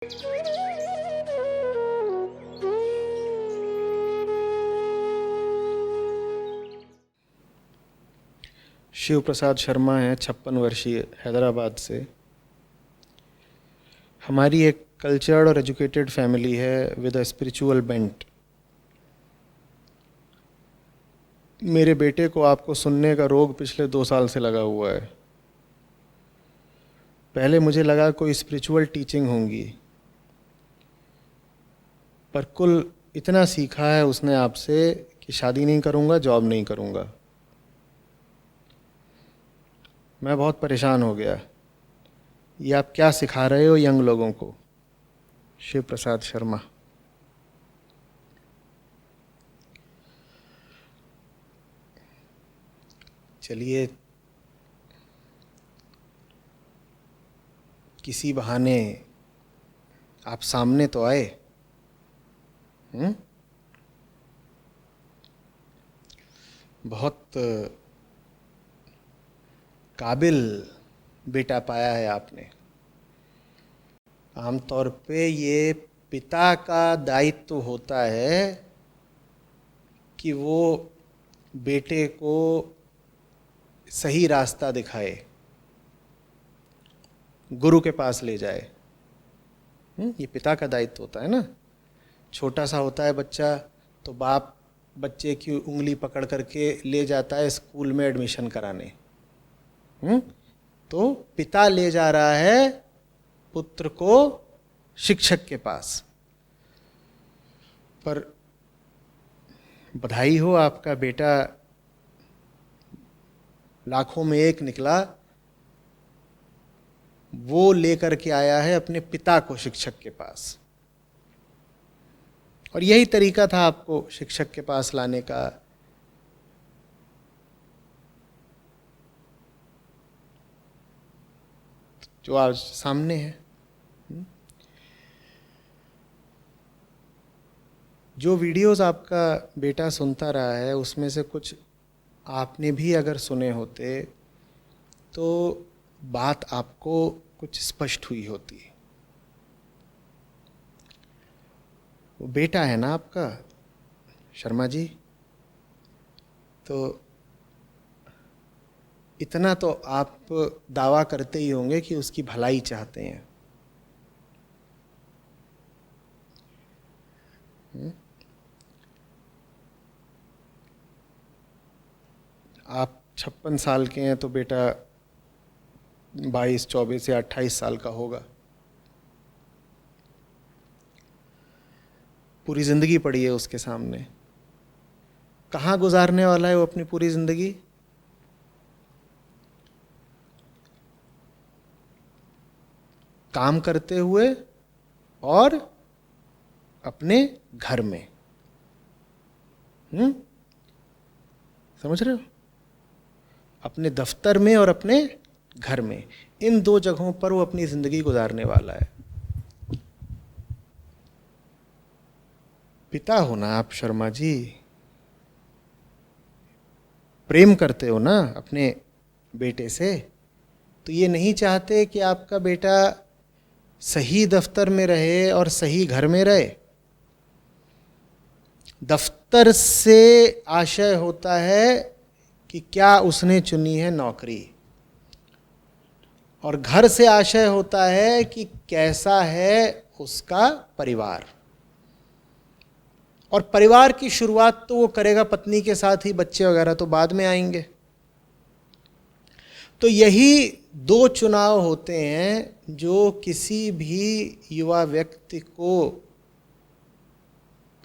शिव प्रसाद शर्मा हैं, 56 वर्षीय, हैदराबाद से। हमारी एक कल्चर्ड और एजुकेटेड फैमिली है विद अ स्पिरिचुअल बेंट। मेरे बेटे को आपको सुनने का रोग पिछले 2 साल से लगा हुआ है। पहले मुझे लगा कोई स्पिरिचुअल टीचिंग होंगी, पर कुल इतना सीखा है उसने आपसे कि शादी नहीं करूँगा, जॉब नहीं करूँगा। मैं बहुत परेशान हो गया। ये आप क्या सिखा रहे हो यंग लोगों को? शिव प्रसाद शर्मा। चलिए, किसी बहाने आप सामने तो आए। बहुत काबिल बेटा पाया है आपने। आमतौर पे ये पिता का दायित्व होता है कि वो बेटे को सही रास्ता दिखाए, गुरु के पास ले जाए। ये पिता का दायित्व होता है ना। छोटा सा होता है बच्चा तो बाप बच्चे की उंगली पकड़ करके ले जाता है स्कूल में एडमिशन कराने। तो पिता ले जा रहा है पुत्र को शिक्षक के पास। पर बधाई हो, आपका बेटा लाखों में एक निकला। वो लेकर के आया है अपने पिता को शिक्षक के पास। और यही तरीका था आपको शिक्षक के पास लाने का। जो आज सामने है। जो वीडियोस आपका बेटा सुनता रहा है उसमें से कुछ आपने भी अगर सुने होते तो बात आपको कुछ स्पष्ट हुई होती। वो बेटा है ना आपका शर्मा जी, तो इतना तो आप दावा करते ही होंगे कि उसकी भलाई चाहते हैं। आप 56 साल के हैं तो बेटा 22, 24 या 28 साल का होगा। पूरी ज़िंदगी पड़ी है उसके सामने। कहाँ गुजारने वाला है वो अपनी पूरी ज़िंदगी? काम करते हुए और अपने घर में। समझ रहे हो? अपने दफ्तर में और अपने घर में, इन 2 जगहों पर वो अपनी ज़िंदगी गुजारने वाला है। पिता हो ना आप शर्मा जी, प्रेम करते हो ना अपने बेटे से, तो ये नहीं चाहते कि आपका बेटा सही दफ्तर में रहे और सही घर में रहे। दफ्तर से आशय होता है कि क्या उसने चुनी है नौकरी, और घर से आशय होता है कि कैसा है उसका परिवार। और परिवार की शुरुआत तो वो करेगा पत्नी के साथ ही, बच्चे वगैरह तो बाद में आएंगे। तो यही 2 चुनाव होते हैं जो किसी भी युवा व्यक्ति को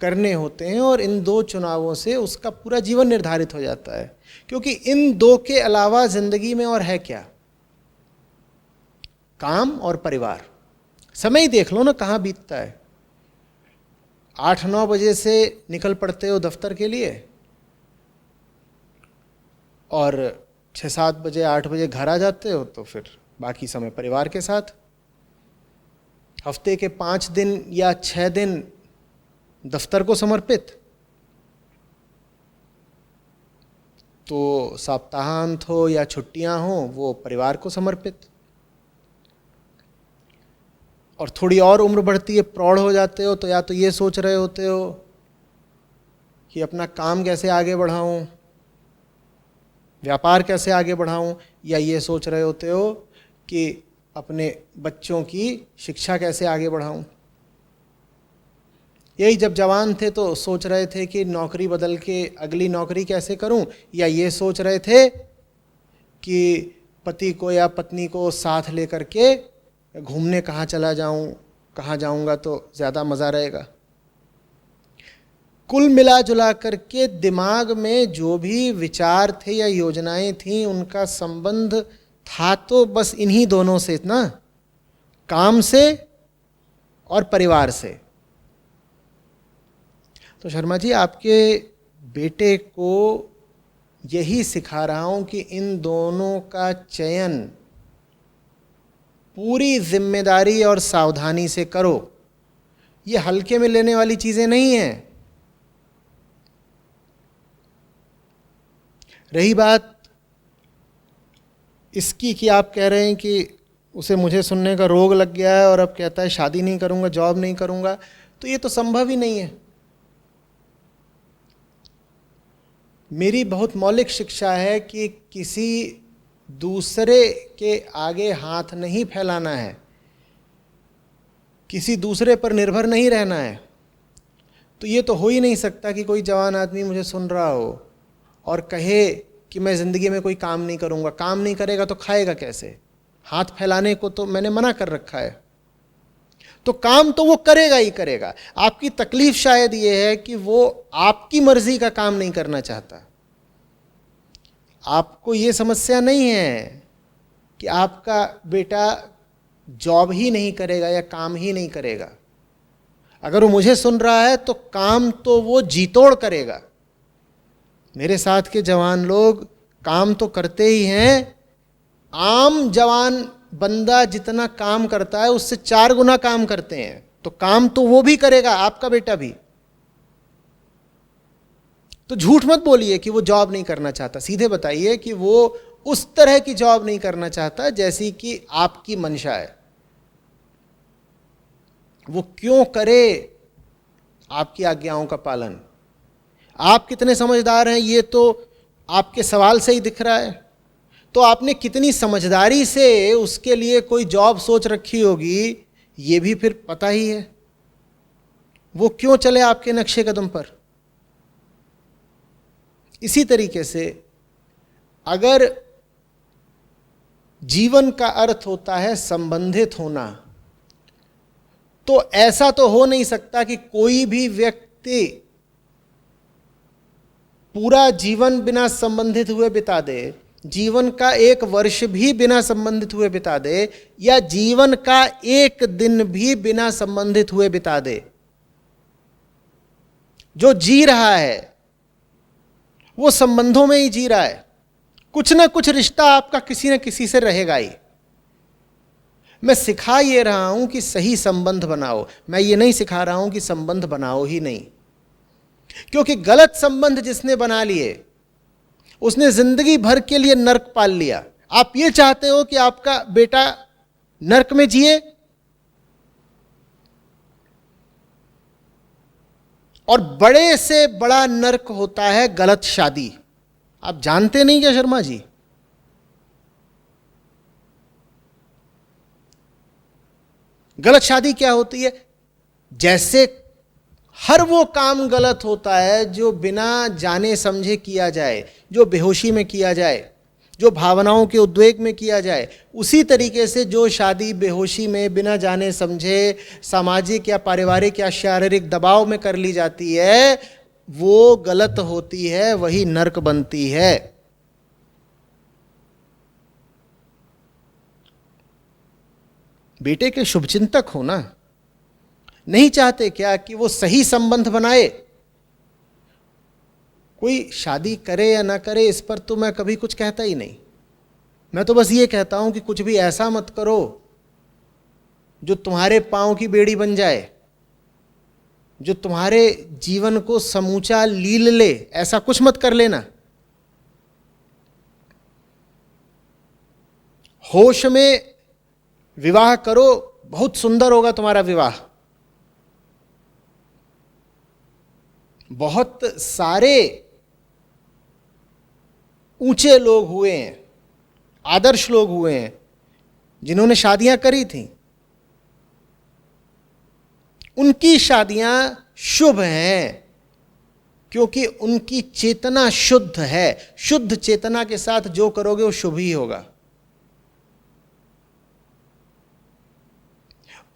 करने होते हैं, और इन 2 चुनावों से उसका पूरा जीवन निर्धारित हो जाता है। क्योंकि इन 2 के अलावा जिंदगी में और है क्या? काम और परिवार। समय ही देख लो ना कहाँ बीतता है। 8-9 बजे से निकल पड़ते हो दफ्तर के लिए, और 6-7 बजे 8 बजे घर आ जाते हो, तो फिर बाकी समय परिवार के साथ। हफ्ते के 5 दिन या 6 दिन दफ्तर को समर्पित, तो सप्ताहांत हो या छुट्टियां हो वो परिवार को समर्पित। और थोड़ी और उम्र बढ़ती है, प्रौढ़ हो जाते हो, तो या तो ये सोच रहे होते हो कि अपना काम कैसे आगे बढ़ाऊं, व्यापार कैसे आगे बढ़ाऊं, या ये सोच रहे होते हो कि अपने बच्चों की शिक्षा कैसे आगे बढ़ाऊं। यही जब जवान थे तो सोच रहे थे कि नौकरी बदल के अगली नौकरी कैसे करूं, या ये सोच रहे थे कि पति को या पत्नी को साथ लेकर के घूमने कहाँ चला जाऊं, कहाँ जाऊंगा तो ज़्यादा मज़ा रहेगा। कुल मिला जुला करके दिमाग में जो भी विचार थे या योजनाएं थीं, उनका संबंध था तो बस इन्हीं दोनों से ना, काम से और परिवार से। तो शर्मा जी, आपके बेटे को यही सिखा रहा हूं कि इन दोनों का चयन पूरी जिम्मेदारी और सावधानी से करो। ये हल्के में लेने वाली चीजें नहीं हैं। रही बात इसकी कि आप कह रहे हैं कि उसे मुझे सुनने का रोग लग गया है और अब कहता है शादी नहीं करूंगा, जॉब नहीं करूंगा, तो ये तो संभव ही नहीं है। मेरी बहुत मौलिक शिक्षा है कि किसी दूसरे के आगे हाथ नहीं फैलाना है, किसी दूसरे पर निर्भर नहीं रहना है। तो ये तो हो ही नहीं सकता कि कोई जवान आदमी मुझे सुन रहा हो और कहे कि मैं ज़िंदगी में कोई काम नहीं करूँगा। काम नहीं करेगा तो खाएगा कैसे? हाथ फैलाने को तो मैंने मना कर रखा है। तो काम तो वो करेगा ही करेगा। आपकी तकलीफ शायद ये है कि वो आपकी मर्जी का काम नहीं करना चाहता। आपको ये समस्या नहीं है कि आपका बेटा जॉब ही नहीं करेगा या काम ही नहीं करेगा। अगर वो मुझे सुन रहा है तो काम तो वो जी तोड़ करेगा। मेरे साथ के जवान लोग काम तो करते ही हैं। आम जवान बंदा जितना काम करता है उससे 4 गुना काम करते हैं। तो काम तो वो भी करेगा, आपका बेटा भी। तो झूठ मत बोलिए कि वो जॉब नहीं करना चाहता। सीधे बताइए कि वो उस तरह की जॉब नहीं करना चाहता जैसी कि आपकी मंशा है। वो क्यों करे आपकी आज्ञाओं का पालन? आप कितने समझदार हैं ये तो आपके सवाल से ही दिख रहा है। तो आपने कितनी समझदारी से उसके लिए कोई जॉब सोच रखी होगी ये भी फिर पता ही है। वो क्यों चले आपके नक्शे कदम पर? इसी तरीके से अगर जीवन का अर्थ होता है संबंधित होना, तो ऐसा तो हो नहीं सकता कि कोई भी व्यक्ति पूरा जीवन बिना संबंधित हुए बिता दे, जीवन का 1 वर्ष भी बिना संबंधित हुए बिता दे, या जीवन का 1 दिन भी बिना संबंधित हुए बिता दे। जो जी रहा है वो संबंधों में ही जी रहा है। कुछ ना कुछ रिश्ता आपका किसी न किसी से रहेगा ही। मैं सिखा ये रहा हूं कि सही संबंध बनाओ। मैं ये नहीं सिखा रहा हूं कि संबंध बनाओ ही नहीं, क्योंकि गलत संबंध जिसने बना लिए उसने जिंदगी भर के लिए नर्क पाल लिया। आप ये चाहते हो कि आपका बेटा नर्क में जिए? और बड़े से बड़ा नर्क होता है गलत शादी। आप जानते नहीं क्या शर्मा जी? गलत शादी क्या होती है? जैसे हर वो काम गलत होता है जो बिना जाने समझे किया जाए, जो बेहोशी में किया जाए, जो भावनाओं के उद्वेग में किया जाए, उसी तरीके से जो शादी बेहोशी में बिना जाने समझे सामाजिक या पारिवारिक या शारीरिक दबाव में कर ली जाती है वो गलत होती है, वही नर्क बनती है। बेटे के शुभचिंतक हो ना, नहीं चाहते क्या कि वो सही संबंध बनाए? कोई शादी करे या ना करे इस पर तो मैं कभी कुछ कहता ही नहीं। मैं तो बस ये कहता हूं कि कुछ भी ऐसा मत करो जो तुम्हारे पांव की बेड़ी बन जाए, जो तुम्हारे जीवन को समूचा लील ले। ऐसा कुछ मत कर लेना। होश में विवाह करो, बहुत सुंदर होगा तुम्हारा विवाह। बहुत सारे ऊंचे लोग हुए हैं, आदर्श लोग हुए हैं जिन्होंने शादियां करी थी, उनकी शादियां शुभ हैं क्योंकि उनकी चेतना शुद्ध है। शुद्ध चेतना के साथ जो करोगे वो शुभ ही होगा।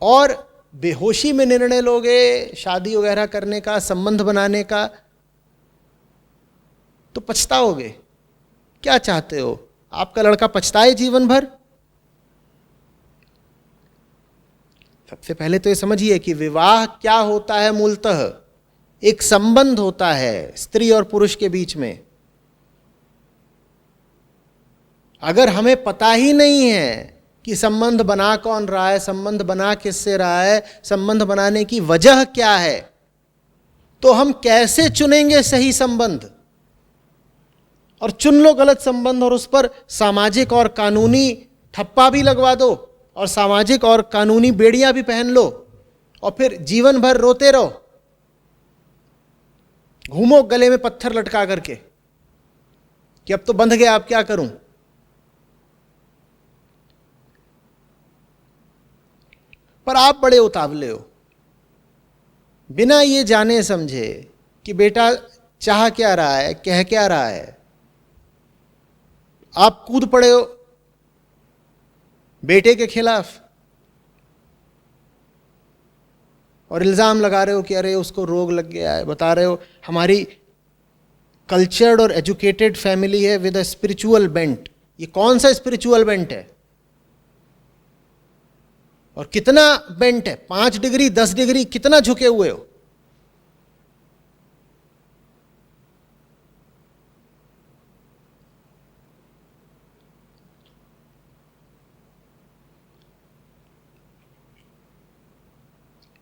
और बेहोशी में निर्णय लोगे शादी वगैरह करने का, संबंध बनाने का, तो पछताओगे। क्या चाहते हो, आपका लड़का पछताए जीवन भर? सबसे पहले तो ये समझिए कि विवाह क्या होता है। मूलतः एक संबंध होता है स्त्री और पुरुष के बीच में। अगर हमें पता ही नहीं है कि संबंध बना कौन रहा है, संबंध बना किससे रहा है, संबंध बनाने की वजह क्या है, तो हम कैसे चुनेंगे सही संबंध? और चुन लो गलत संबंध और उस पर सामाजिक और कानूनी ठप्पा भी लगवा दो और सामाजिक और कानूनी बेड़ियां भी पहन लो और फिर जीवन भर रोते रहो, घूमो गले में पत्थर लटका करके कि अब तो बंध गया, अब क्या करूं। पर आप बड़े उतावले हो, बिना ये जाने समझे कि बेटा चाह क्या रहा है, कह क्या रहा है, आप कूद पड़े हो बेटे के खिलाफ और इल्जाम लगा रहे हो कि अरे उसको रोग लग गया है। बता रहे हो हमारी कल्चर्ड और एजुकेटेड फैमिली है विद अ स्पिरिचुअल बेंट। ये कौन सा स्पिरिचुअल बेंट है और कितना बेंट है? 5 डिग्री 10 डिग्री कितना झुके हुए हो?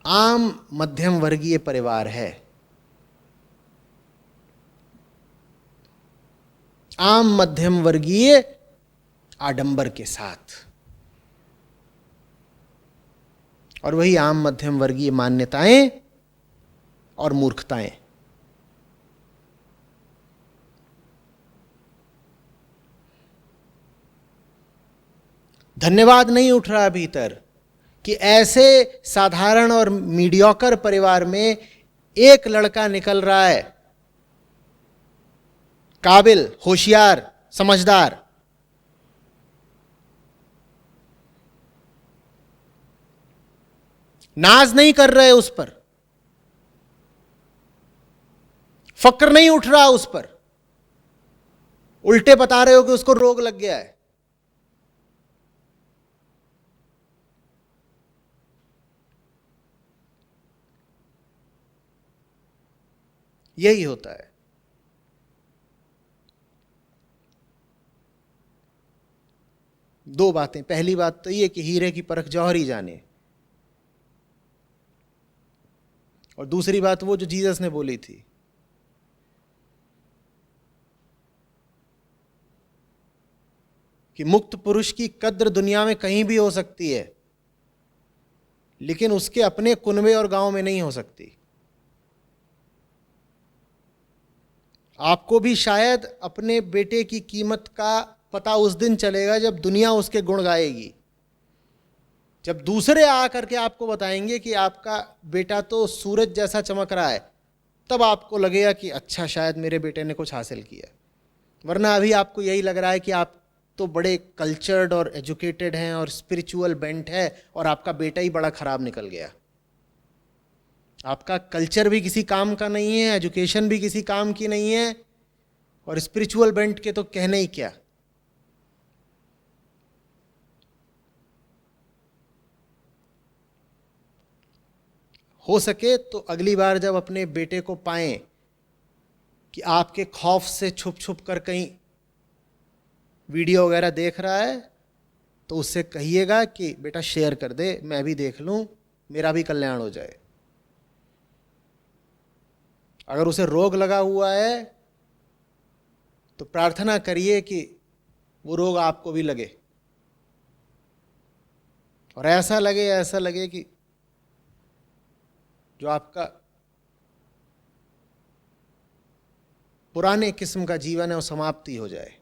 आम मध्यम वर्गीय परिवार है, आम मध्यम वर्गीय आडंबर के साथ, और वही आम मध्यम वर्गीय मान्यताएं और मूर्खताएं। धन्यवाद नहीं उठ रहा भीतर कि ऐसे साधारण और मीडियोकर परिवार में एक लड़का निकल रहा है, काबिल, होशियार, समझदार। नाज नहीं कर रहे उस पर, फक्र नहीं उठ रहा उस पर, उल्टे बता रहे हो कि उसको रोग लग गया है। यही होता है। दो बातें, पहली बात तो ये कि हीरे की परख जौहर ही जाने, और दूसरी बात वो जो जीसस ने बोली थी कि मुक्त पुरुष की कद्र दुनिया में कहीं भी हो सकती है लेकिन उसके अपने कुनबे और गांव में नहीं हो सकती। आपको भी शायद अपने बेटे की कीमत का पता उस दिन चलेगा जब दुनिया उसके गुण गाएगी, जब दूसरे आकर के आपको बताएंगे कि आपका बेटा तो सूरज जैसा चमक रहा है, तब आपको लगेगा कि अच्छा शायद मेरे बेटे ने कुछ हासिल किया। वरना अभी आपको यही लग रहा है कि आप तो बड़े कल्चर्ड और एजुकेटेड हैं और स्पिरिचुअल बेंट है और आपका बेटा ही बड़ा खराब निकल गया। आपका कल्चर भी किसी काम का नहीं है, एजुकेशन भी किसी काम की नहीं है, और स्पिरिचुअल बेंट के तो कहने ही क्या। हो सके तो अगली बार जब अपने बेटे को पाएं कि आपके खौफ से छुप छुप कर कहीं वीडियो वगैरह देख रहा है, तो उससे कहिएगा कि बेटा शेयर कर दे, मैं भी देख लूं, मेरा भी कल्याण हो जाए। अगर उसे रोग लगा हुआ है तो प्रार्थना करिए कि वो रोग आपको भी लगे और ऐसा लगे कि जो आपका पुराने किस्म का जीवन है वो समाप्ति हो जाए।